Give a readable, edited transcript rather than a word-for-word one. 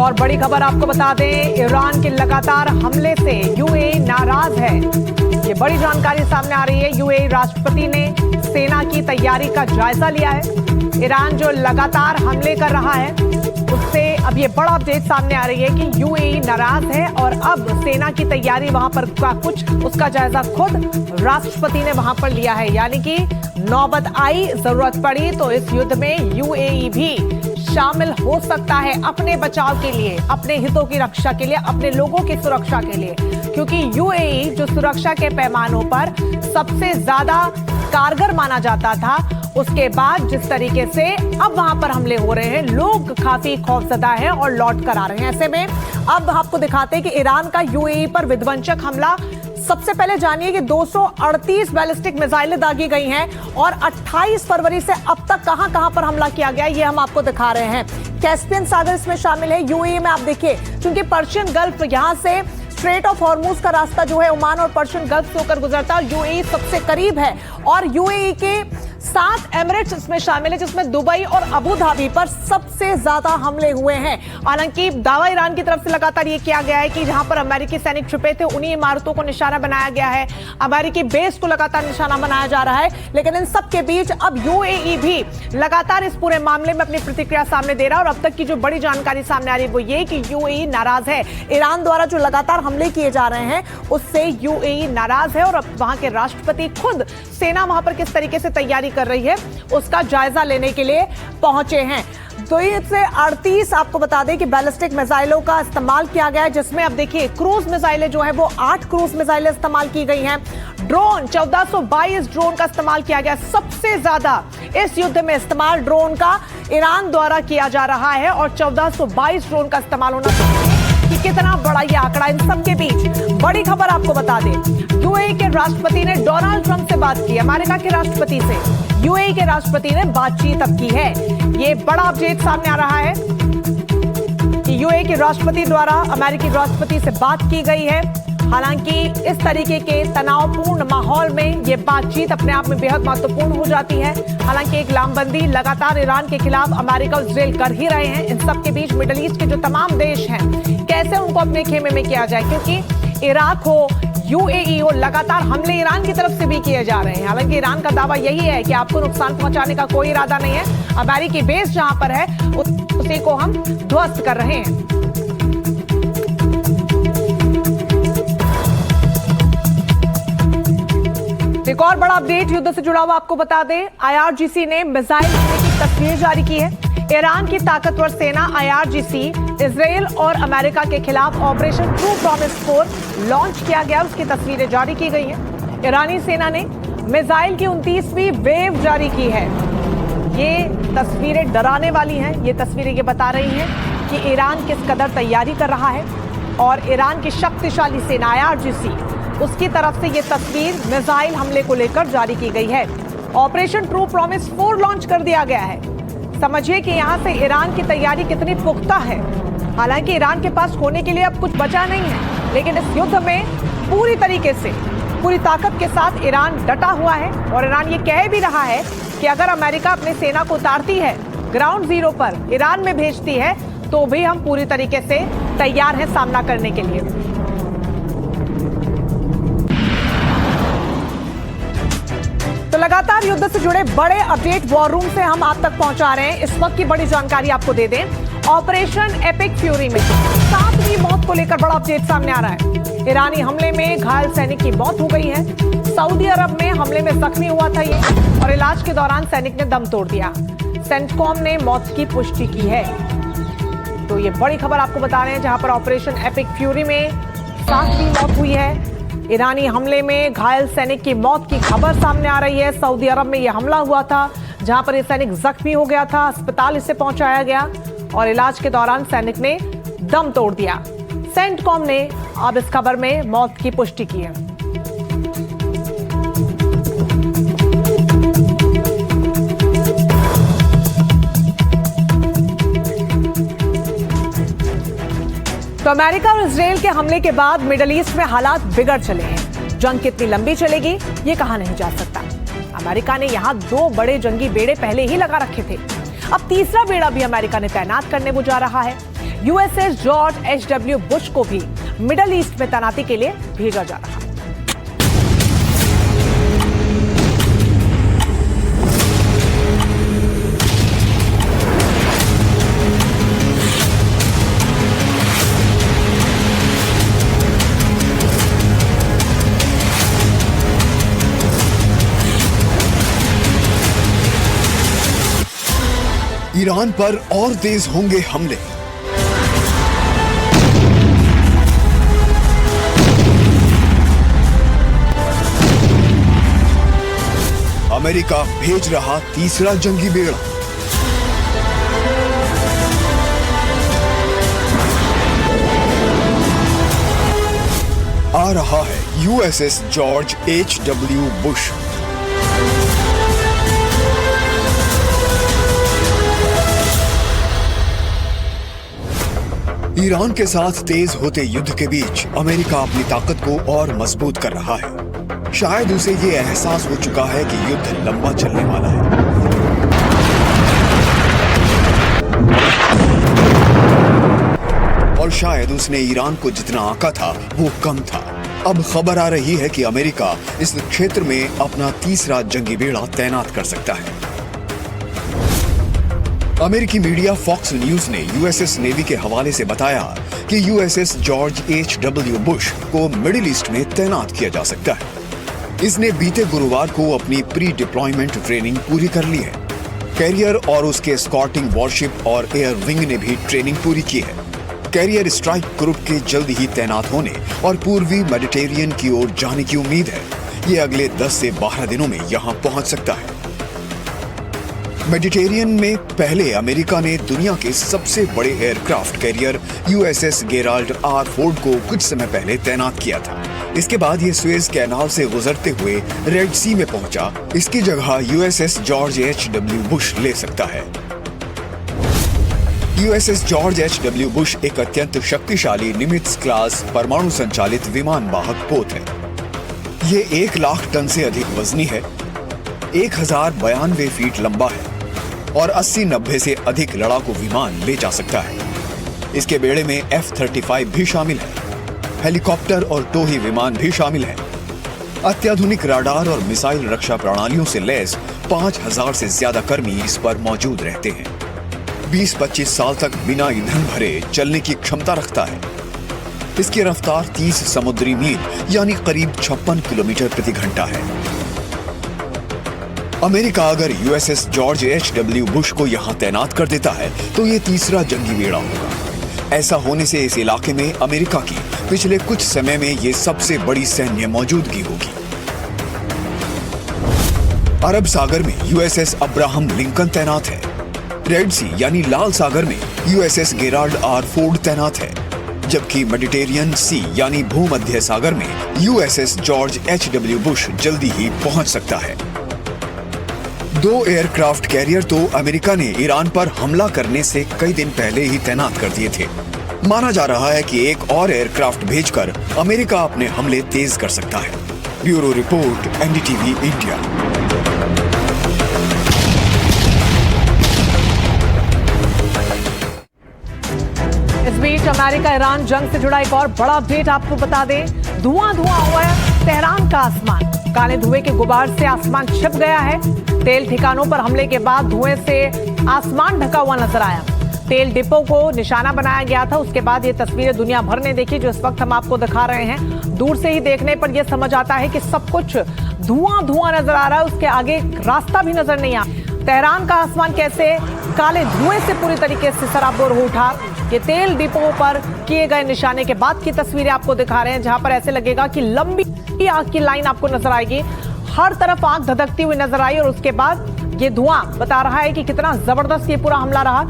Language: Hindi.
और बड़ी खबर आपको बता दें, ईरान के लगातार हमले से यूएई नाराज है। ये बड़ी जानकारी सामने आ रही है। यूएई राष्ट्रपति ने सेना की तैयारी का जायजा लिया है। ईरान जो लगातार हमले कर रहा है, उससे अब ये बड़ा अपडेट सामने आ रही है कि यूएई नाराज है और अब सेना की तैयारी वहां पर का कुछ उसका जायजा खुद राष्ट्रपति ने वहां पर लिया है। यानी कि नौबत आई, जरूरत पड़ी तो इस युद्ध में यूएई भी शामिल हो सकता है अपने बचाव के लिए, अपने हितों की रक्षा के लिए, अपने लोगों की सुरक्षा के लिए। क्योंकि यूएई जो सुरक्षा के पैमानों पर सबसे ज्यादा कारगर माना जाता था, उसके बाद जिस तरीके से अब वहां पर हमले हो रहे हैं, लोग काफी खौफजदा हैं और लौट कर आ रहे हैं। ऐसे में अब आपको दिखाते हैं कि ईरान का यूएई पर विध्वंसक हमला। सबसे पहले जानिए कि 238 बैलिस्टिक मिसाइलें दागी गई हैं और 28 फरवरी से अब तक कहां पर हमला किया गया, ये हम आपको दिखा रहे हैं। कैस्पियन सागर इसमें शामिल है। यूएई में आप देखिए, क्योंकि पर्शियन गल्फ, यहां से स्ट्रेट ऑफ हॉर्मूज का रास्ता जो है ओमान और पर्शियन गल्फ से होकर गुजरता है, यूएई सबसे करीब है। और यूएई के 7 एमिरेट्स इसमें शामिल है, जिसमें दुबई और अबू धाबी पर सबसे ज्यादा हमले हुए हैं। हालांकि दावा ईरान की तरफ से लगातार ये किया गया है कि जहां पर अमेरिकी सैनिक छुपे थे, उन्हीं इमारतों को निशाना बनाया गया है, अमेरिकी बेस को लगातार निशाना बनाया जा रहा है। लेकिन इन सब के बीच अब यूएई भी लगातार इस पूरे मामले में अपनी प्रतिक्रिया सामने दे रहा है। और अब तक की जो बड़ी जानकारी सामने आ रही है वो ये कि यूएई नाराज है। ईरान द्वारा जो लगातार हमले किए जा रहे हैं उससे यूएई नाराज है और अब वहां के राष्ट्रपति खुद सेना वहां पर किस तरीके से तैयारी कर रही है उसका जायजा लेने के लिए पहुंचे हैं। 2 से 38 आपको बता दें कि बैलिस्टिक मिसाइलों का इस्तेमाल किया गया है, जिसमें अब देखिए क्रूज मिसाइलें जो है वो 8 क्रूज मिसाइलें इस्तेमाल की गई हैं। ड्रोन 1422 ड्रोन का इस्तेमाल किया गया। सबसे ज्यादा इस युद्ध में इस्तेमाल ड्रोन का ईरान द्वारा किया जा रहा है और 1422 ड्रोन का इस्तेमाल होना कि कितना बड़ा ये आंकड़ा। इन सब के बीच बड़ी खबर आपको बता दें, यूएई के राष्ट्रपति ने डोनाल्ड ट्रंप से बात की। अमेरिका के राष्ट्रपति से यूएई के राष्ट्रपति ने बातचीत अब की है। ये बड़ा अपडेट सामने आ रहा है कि यूएई के राष्ट्रपति द्वारा अमेरिकी राष्ट्रपति से बात की गई है। हालांकि इस तरीके के तनावपूर्ण माहौल में ये बातचीत अपने आप में बेहद महत्वपूर्ण हो जाती है। हालांकि एक लामबंदी लगातार ईरान के खिलाफ अमेरिका और इजराइल कर ही रहे हैं। इन सब के बीच मिडिल ईस्ट के जो तमाम देश हैं, कैसे उनको अपने खेमे में किया जाए, क्योंकि इराक हो, यूएई हो, लगातार हमले ईरान की तरफ से भी किए जा रहे हैं। हालांकि ईरान का दावा यही है कि आपको नुकसान पहुंचाने का कोई इरादा नहीं है। अमेरिकी बेस जहां पर है उसी को हम ध्वस्त कर रहे हैं। एक और बड़ा अपडेट युद्ध से जुड़ा हुआ आपको बता दें, आईआरजीसी ने मिसाइल की तस्वीर जारी की है। ईरान की ताकतवर सेना आईआरजीसी इजराइल और अमेरिका के खिलाफ ऑपरेशन ट्रू प्रॉमिस 4 लॉन्च किया गया, उसकी तस्वीरें जारी की गई हैं। ईरानी सेना ने मिसाइल की 29वीं वेव जारी की है। ये तस्वीरें डराने वाली हैं। ये तस्वीरें ये बता रही हैं कि ईरान किस कदर तैयारी कर रहा है और ईरान की शक्तिशाली सेना आईआरजीसी, उसकी तरफ से ये तस्वीर मिसाइल हमले को लेकर जारी की गई है। ऑपरेशन ट्रू प्रॉमिस 4 लॉन्च कर दिया गया है। समझिए कि यहां से ईरान की तैयारी कितनी पुख्ता है। हालांकि ईरान के पास खोने के लिए अब कुछ बचा नहीं है, लेकिन इस युद्ध में पूरी तरीके से, पूरी ताकत के साथ ईरान डटा हुआ है। और ईरान ये कह भी रहा है कि अगर अमेरिका अपनी सेना को उतारती है, ग्राउंड जीरो पर ईरान में भेजती है, तो भी हम पूरी तरीके से तैयार हैं सामना करने के लिए। तो लगातार युद्ध से जुड़े बड़े अपडेट वॉर रूम से हम आप तक पहुंचा रहे हैं। इस वक्त की बड़ी जानकारी आपको दे दें, ऑपरेशन एपिक फ्यूरी में 7वीं मौत को लेकर बड़ा अपडेट सामने आ रहा है। ईरानी हमले में घायल सैनिक की मौत हो गई है। सऊदी अरब में हमले में जख्मी हुआ था ये, और इलाज के दौरान सैनिक ने दम तोड़ दिया। सेंटकॉम ने मौत की पुष्टि की है। तो ये बड़ी खबर आपको बता रहे हैं, जहां पर ऑपरेशन एपिक फ्यूरी में 7वीं मौत हुई है। ईरानी हमले में घायल सैनिक की मौत की खबर सामने आ रही है। सऊदी अरब में यह हमला हुआ था, जहां पर यह सैनिक जख्मी हो गया था, अस्पताल इसे पहुंचाया गया और इलाज के दौरान सैनिक ने दम तोड़ दिया। सेंटकॉम ने अब इस खबर में मौत की पुष्टि की है। तो अमेरिका और इजराइल के हमले के बाद मिडिल ईस्ट में हालात बिगड़ चले हैं। जंग कितनी लंबी चलेगी ये कहा नहीं जा सकता। अमेरिका ने यहां 2 बड़े जंगी बेड़े पहले ही लगा रखे थे। अब तीसरा बेड़ा भी अमेरिका ने तैनात करने को जा रहा है। USS George एच.डब्ल्यू. बुश को भी मिडल ईस्ट में तैनाती के लिए भेजा जा रहा है। ईरान पर और तेज होंगे हमले। अमेरिका भेज रहा तीसरा जंगी बेड़ा। आ रहा है यूएसएस जॉर्ज एच.डब्ल्यू. बुश। ईरान के साथ तेज होते युद्ध के बीच अमेरिका अपनी ताकत को और मजबूत कर रहा है। शायद उसे ये एहसास हो चुका है कि युद्ध लंबा चलने वाला है। और शायद उसने ईरान को जितना आंका था वो कम था। अब खबर आ रही है कि अमेरिका इस क्षेत्र में अपना तीसरा जंगी बेड़ा तैनात कर सकता है। अमेरिकी मीडिया फॉक्स न्यूज ने यूएसएस नेवी के हवाले से बताया कि यूएसएस जॉर्ज एच.डब्ल्यू. बुश को मिडिल ईस्ट में तैनात किया जा सकता है। इसने बीते गुरुवार को अपनी प्री डिप्लॉयमेंट ट्रेनिंग पूरी कर ली है। कैरियर और उसके स्कॉटिंग वॉरशिप और एयर विंग ने भी ट्रेनिंग पूरी की है। कैरियर स्ट्राइक ग्रुप के जल्द ही तैनात होने और पूर्वी मेडिटेरियन की ओर जाने की उम्मीद है। ये अगले 10 से 12 दिनों में यहाँ पहुंच सकता है। मेडिटेरियन में पहले अमेरिका ने दुनिया के सबसे बड़े aircraft carrier USS Gerald R Ford को कुछ समय पहले तैनात किया था। इसके बाद ये सुएज कैनाल से गुजरते हुए रेड सी में पहुंचा। इसकी जगह यूएसएस जॉर्ज एच.डब्ल्यू. बुश ले सकता है। USS George एच.डब्ल्यू. बुश एक अत्यंत शक्तिशाली निमित्ज क्लास परमाणु संचालित विमान वाहक पोत है। ये 1 लाख टन से अधिक वजनी है, 1092 फीट लंबा है और 80-90 से अधिक लड़ाकू विमान ले जा सकता है। इसके बेड़े में F-35 भी शामिल है। हेलीकॉप्टर और टोही विमान भी शामिल है। अत्याधुनिक राडार और मिसाइल रक्षा प्रणालियों से लैस 5000 से ज्यादा कर्मी इस पर मौजूद रहते हैं। 20-25 साल तक बिना ईंधन भरे चलने की क्षमता रखता है। इसकी रफ्तार 30 समुद्री मील यानी करीब 56 किलोमीटर प्रति घंटा है। अमेरिका अगर यूएसएस जॉर्ज एच.डब्ल्यू. बुश को यहां तैनात कर देता है तो ये तीसरा जंगी बेड़ा होगा। ऐसा होने से इस इलाके में अमेरिका की पिछले कुछ समय में ये सबसे बड़ी सैन्य मौजूदगी होगी। अरब सागर में यूएसएस अब्राहम लिंकन तैनात है। रेड सी यानी लाल सागर में यूएसएस गेराल्ड आर फोर्ड तैनात है, जबकि मेडिटेरियन सी यानी भूमध्य सागर में यूएसएस जॉर्ज एच.डब्ल्यू. बुश जल्दी ही पहुंच सकता है। 2 एयरक्राफ्ट कैरियर तो अमेरिका ने ईरान पर हमला करने से कई दिन पहले ही तैनात कर दिए थे। माना जा रहा है कि एक और एयरक्राफ्ट भेजकर अमेरिका अपने हमले तेज कर सकता है। Bureau report, NDTV India. इस बीच अमेरिका ईरान जंग से जुड़ा एक और बड़ा अपडेट आपको बता दें। धुआं हुआ है तेहरान का आसमान। काले धुएं के गुबार से आसमान छिप गया है। तेल ठिकानों पर हमले के बाद धुएं से आसमान ढका हुआ नजर आया। तेल डिपो को निशाना बनाया गया था। उसके बाद ये तस्वीरें दुनिया भर ने देखी जो इस वक्त हम आपको दिखा रहे हैं। दूर से ही देखने पर यह समझ आता है कि सब कुछ धुआं नजर आ रहा है। उसके आगे रास्ता भी नजर नहीं आ। तेहरान का आसमान कैसे काले धुएं से पूरी तरीके से सराबोर हो उठा। ये तेल डिपो पर किए गए निशाने के बाद की तस्वीरें आपको दिखा रहे हैं, जहां पर ऐसे लगेगा कि लंबी आग की लाइन आपको नजर आएगी। हर तरफ आग धधकती हुई नजर आई और उसके बाद ये धुआं बता रहा है कि कितना जबरदस्त ये पूरा हमला रहा।